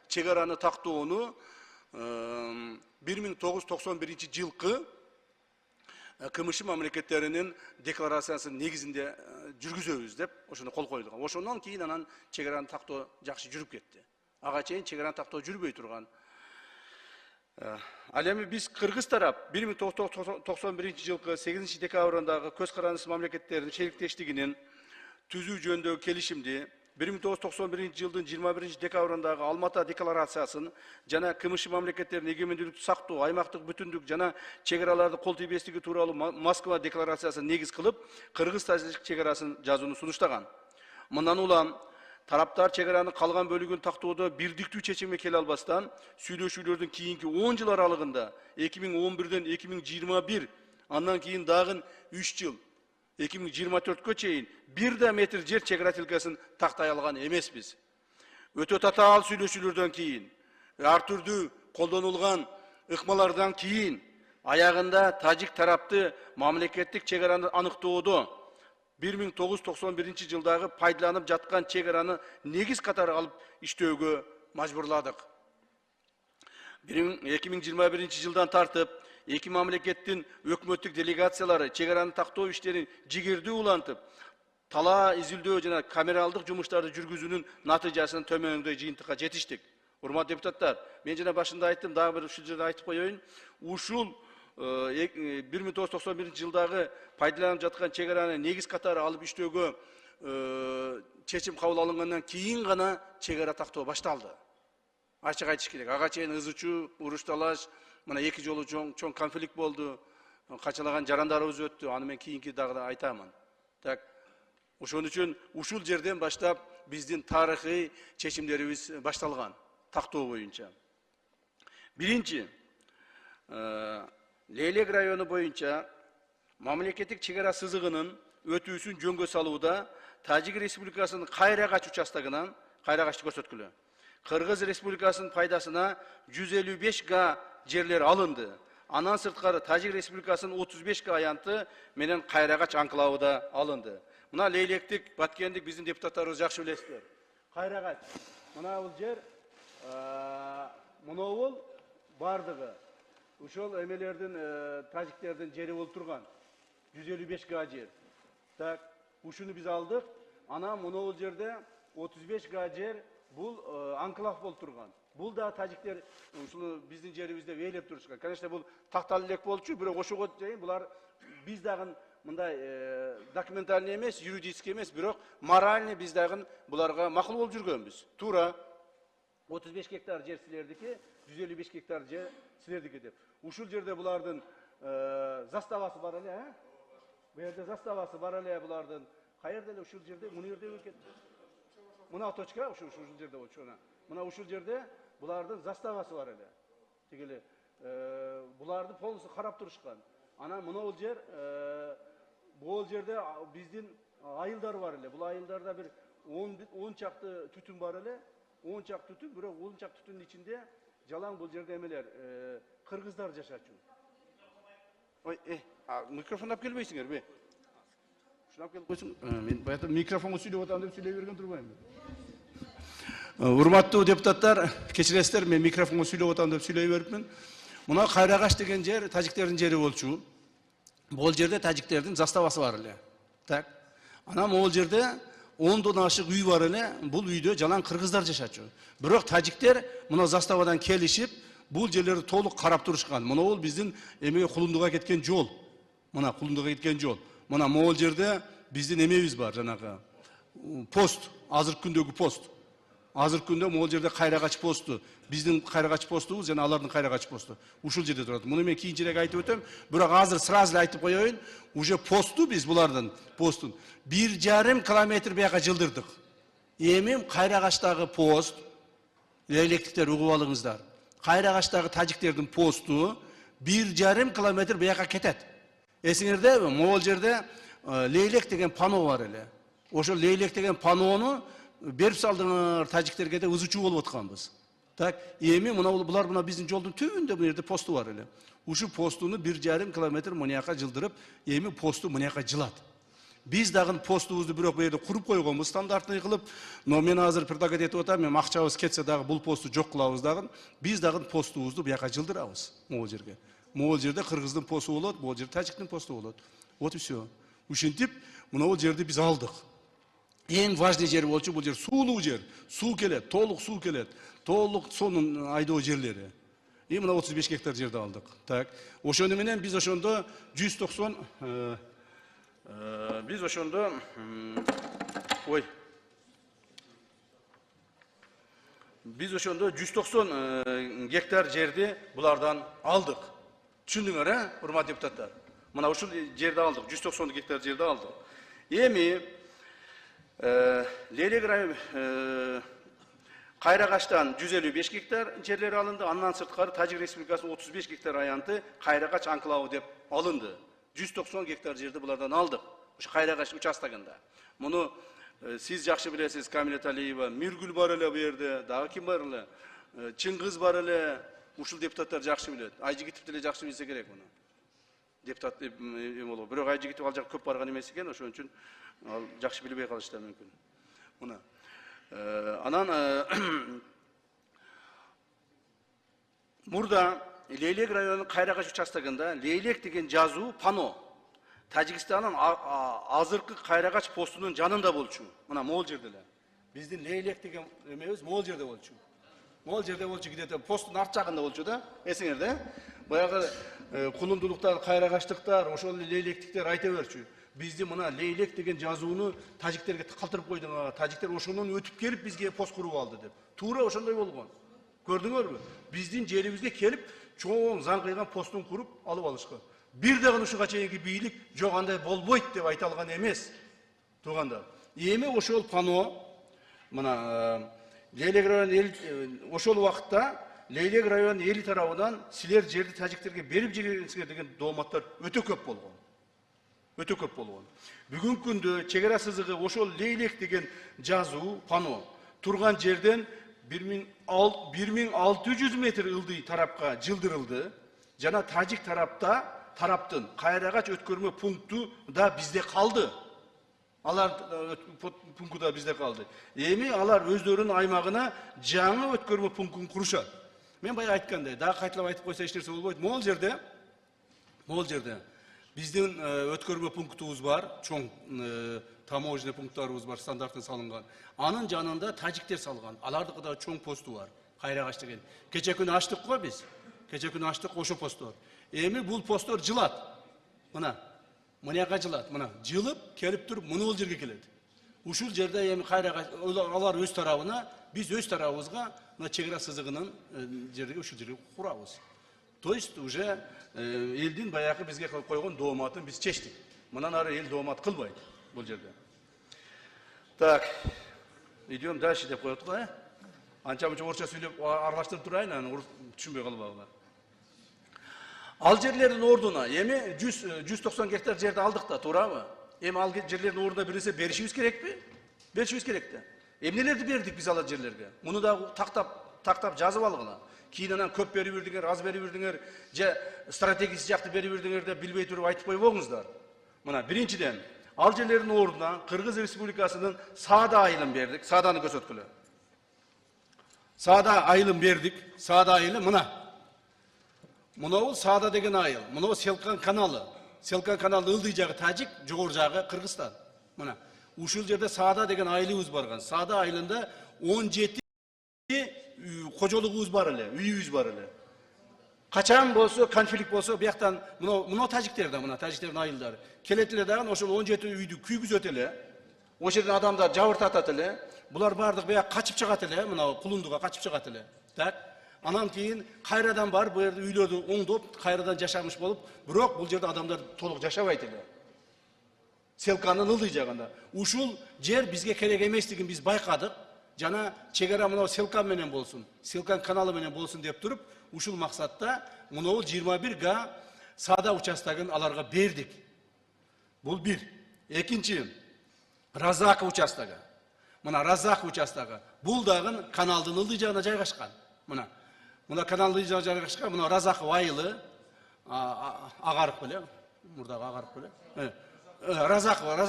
çegarаны taqtooну 1991 жылкы КМШ мамлекеттеринин декларациясынын негизинде жүргүзөбүз деп ошону кол коюлган. Ошондон кийин анан чегараны тактоо жакшы жүрүп кетти. Ага чейин чегараны тактоо жүрбөй турган. Ал эми биз кыргыз тарап 1991 жылкы 8 декабрындагы көз карандысыз мамлекеттердин шериктештигинин түзүү жөнүндөгү келишимди 1991 жылдын 21 декабрындагы Алмата декларациясын жана КМШ мамлекеттеринин эгемендүүлүктү сактоо, аймактык бүтүндүк жана чегараларды кол тийбестиги тууралуу Москва декларациясын негиз кылып, кыргыз-тажик чегарасын жазууну сунуштаган. Мындан улам тараптар чегаранын калган бөлүгүн тактоодо бирдиктүү чечимге келе албастан, сүйлөшүүлөрдүн кийинки 10 жыл аралыгында 2011ден 2021, андан кийин дагы 3 жыл 2024-кө чейин 1 метр жер чегара тилкесин тактай алган эмеспиз. Өтө татаал сүйлөшүүлөрдөн кийин, ар түрдүү колдонулган ыкмалардан кийин аягында тажик тарапты мамлекеттик чегараны аныктоодо 1991 жылдагы пайдаланып жаткан чегараны негиз катары алып иштөөгө мажбурладык. 2021 жылдан тартып эки мамлекеттин өкмөттүк делегациялары чегараны тактоо иштерин жигердүү улантып, талаа изилдөө жана камералдык жумуштарды жүргүзүүнүн натыйжасын төмөндөгү жыйынтыкка жетиштик. Урматтуу депутаттар, мен жана башында айттым, дагы бир ушул жерде айтып коеюн. Ушул 1991 жылдагы пайдаланып жаткан чегараны негиз катары алып иштөөгө чечим кабыл алынгандан кийин гана чегара тактоо башталды. Ачык айтыш керек. Ага чейин ызычуу, уруш талаш, мына эки жолу чоң конфликт болду. Качалаган жарандарыбыз өттү. Аны мен кийинки дагы айтамын. Так, ошон үчүн ушул жерден баштап биздин тарыхый чечимдерибиз башталган тактоо боюнча. Биринчи, Лейлек району боюнча мамлекеттик чегара сызыгынын өтүүсүн жөнгө салууда Тажик Республикасынын Кайрагач участогунан Кайрагачты көрсөткүлө. Кыргыз Республикасынын пайдасына 155 га жерлер алынды. Андан сырткары Тажик Республикасынын 35 га аянты менен Кайрагач анклавы да алынды. Мына Лейлектик, Баткендик биздин депутаттарыбыз жакшы билесиздер. Кайрагач. Мына бул жер, мынау бардыгы ушол эмелердин, тажиктердин жери болуп турган. 155 га жер. Так, ушуну биз алдык. Анан мынау жерде 35 га жер бул анклав болуп турган. Бул да тажиктер ушул биздин жерибизде ээлеп турушкан. Конечно, бул тактал элек болчу, бирок ошого чейин булар биз дагы мындай документальный эмес, юридический эмес, бирок моральный биз дагы буларга макул болуп жүргөнбүз. Туура 35 гектар жер силердики, 155 гектар жер силердики деп. Ушул жерде булардын заставасы бар эле, Бу жерде заставасы бар эле булардын. Каерде эле ушул жерде, муну жерде экен. Мына точка ушул жерде болчу. Мына ушул жерде булардын заставасы бар эле. Тигили буларды полностью карап турушкан. Анан мына жер, бул жерде биздин айылдар бар эле. Бул айылдарда бир 10 чакты түтүн бар эле. 10 чакты түтүн, бирок 10 чакты түтүнүн ичинде жалаң бул жерде эмелер, кыргыздар жашачу. Ой, микрофон алып келбейсиңерби? Шуну алып келип койсуң. Мен баягы микрофонго сүйлөп атам деп сүйлөй берген турбаймынбы? Урматтуу депутаттар, кечиресиздер, мен микрофонго сүйлөп атам деп сүйлөй берипмин. Мына Кайрагач деген жер тажиктердин жери болчу. Бул жерде тажиктердин заставасы бар эле. Так. Анан бул жерде 10дон ашык үй бар эле. Бул үйдө жалаң кыргыздар жашачу. Бирок тажиктер мына заставадан келишип, бул жерлерди толук карап турушкан. Мына бул биздин эмеге кулундуга кеткен жол. Мына кулундуга кеткен жол. Мына могул жерде биздин эмебиз бар, жанагы пост, азыркы күндөгү пост. Азыркы күндө могул жерде Кайрагач посту, биздин Кайрагач постубуз жана алардын Кайрагач посту. Ушул жерде турат. Муну мен кийинчерээк айтып өтөм, бирок азыр сразу эле айтып коеюн, уже посту биз булардын постун 1,5 километр бияка жылдырдык. Эми Кайрагачтагы пост, Лейлектиктер угуп алыңыздар. Кайрагачтагы тажиктердин посту 1,5 километр бияка кетет. Эсиңердеби, могул жерде Лейлек деген пано бар эле. Ошол Лейлек деген панону берип салдыңар тажиктерге деп ызычуу болуп атканбыз. Так, эми булар биздин жолдун түбүндө бу жерде посту бар эле. Ушул постуну 1,5 километр мынаяка жылдырып, эми посту мынаяка жылат. Biz dagы постубузду бирок бу жерде куруп койгонбуз стандартный кылып, но мен азыр предлагать этип атам, мен акчабыз кетсе дагы бул посту жок кылабыз дагы. Biz дагы постубузду буяка жылдырабыз могул жерге. Могул жерде кыргыздын посту болот, бул жерде тажиктин посту болот. Вот и все. Ушинтип, мына жерди биз алдык. Эң важный жер болчу бул жер суулуу жер. Суу келет, толук суу келет. Толук сонун айдоо жерлери. И мына 35 гектар жерди алдык. Так. Ошону менен биз ошондо 190 biz ошондо biz ошондо 190 гектар жерди булардан алдык. Түшүндүңөр, урматтуу депутаттар? Мына ушул жерди алдык, 190 гектар жерди алдык. Эми Лейлек району Кайрагачтан 155 гектар жерлер алынды, андан сырткары Тажик Республикасынын 35 гектар аянты Кайрагач анклавы деп алынды. 190 гектар жерди булардан алдык. Ушу Кайрагач участогунда. Муну сиз жакшы билесиз, Камилет Алиева, Миргүл бар эле бу жерде, дагы ким бар эле? Чыңгыз бар эле. Ушул депутаттар жакшы билет. Айжигитов деле жакшы билсе керек муну. Депутат болуп, бирок Айжигитов ал жака көп барган эмес экен, ошон үчүн ал жакшы билбей калыштыр мүмкүн. Муна. Анан мурда Лейлек районунун Кайрагач участогунда Лейлек деген жазуу пано Тажикстанын азыркы Кайрагач постунун жанында болчу. Мына могул жерде эле. Биздин Лейлек деген эмебиз могул жерде болчу. Могул жерде болчу, где-то посттун арт жагында болчу да. Эсиңерде? Баягы кулундулуктар, кайрагачтыктар, ошол лейлектиктер айта берчү. Бизди мына Лейлек деген жазууну тажиктерге калтырып койдуңар. Тажиктер ошонун өтүп келип бизге пост куруп алды деп. Туура ошондой болгон. Көрдүңөрбү? Биздин жерибизге келип чоң заңкыйган постун куруп алып алышкан. Бир дагы ушуга чейинки бийлик жок андай болбойт деп айта алган эмес. Туугандар. Эми ошол пано мына Лейлек району ошол убакытта Лейлек району эли тарабынан силер жерди тажиктерге берип жибериңиздер деген дооматтар өтө көп болгон. Өтө көп болгон. Бүгүнкү күндө чек ара сызыгы ошол Лейлек деген жазуу пано турган жерден 1600 метр ылдый тарапка жылдырылды. Жана тажик тараптын Кайрагач өткөрмө пункту да бизде калды. Алар пункту да бизде калды. Эми алар өздөрүнүн аймагына жаңы өткөрмө пунктун курушат. Мен баягы айткандай, дагы кайталап айтып койсо эч нерсе болбойт. Могул жерде биздин өткөрмө пунктубуз бар, чоң таможня пункттарыбыз бар, стандарттын салынган. Анын жанында тажиктер салган. Алардыкы да чоң посту бар. Кайрагач деген. Кече күнү ачтык го биз. Кече күнү ачтык ошо посттор. Эми бул посттор жылат. Мына жылат. Мына жылып келип туруп мына жерге келет. Ушул жерде эми Кайрагач алар өз тарабына, биз өз тарабыбызга мына чек ара сызыгынын жерге ушул жерге курабыз. То есть уже элдин баягы бизге койгон дооматын биз чечтик. Мындан ары эл доомат кылбайт бул жерде. Так, идем дальше деп коет го, Анча-мынча орча сүйлөп аралаштырып турайын, аны түшүнбөй калбагыла. Ал жерлердин ордуна эми 190 гектар жерди алдык да, туурабы? Эми ал жерлердин ордуна бир нерсе беришибиз керекпи? Беришибиз керек да. Эмнелерди бердик биз ал жерлерге? Муну да тактап жазып алгыла. Кийин анан көп берип бирдиңер, аз берип бирдиңер, же стратегиялык жакты берип бирдиңер деп билбей туруп айтып койбоңуздар. Мына биринчиден ал жерлердин ордуна Кыргыз Республикасынын Саада айылын бердик. Сааданы көрсөткүлө. Саада айылын бердик. Саада айылы мына. Мына Саада деген айыл. Мына Селкан каналы. Селкан каналынын ылдый жагы Тажик, жогору жагы Кыргызстан. Мына ушул жерде Саада деген айылыбыз барган. Саада айылында 17 кожолугубуз бар эле, үйүбүз бар эле. Качан болсо, конфликт болсо, бияктан мына тажиктерден, мына тажиктердин айылдары келет эле дагы ошол 17 үйдү күйгүзөт эле. Ошол жерден адамдар жабыртатат эле. Булар бардык бияк качып чыгат эле, мына кулундуга качып чыгат эле. Так. Анан кийин кайрадан барып, бу жерде үйлөрдү оңдоп, кайрадан жашамыш болуп, бирок бул жерде адамдар толук жашабайт эле. Селканын ылдый жагында. Ушул жер бизге керек эместигин биз байкадык. Жана чек ара мына Селкан менен болсун, Селкан каналы менен болсун деп туруп, ушул максатта мына 21 га Саада участогун аларга бердик. Бул бир. Экинчи Разак участогу. Мына Разак участогу. Бул дагы каналдын ылдый жагына жайгашкан. Мына каналдын ылдый жагына жайгашкан, мына Разак айылы агарып беле, мурдагы агарып беле. Разак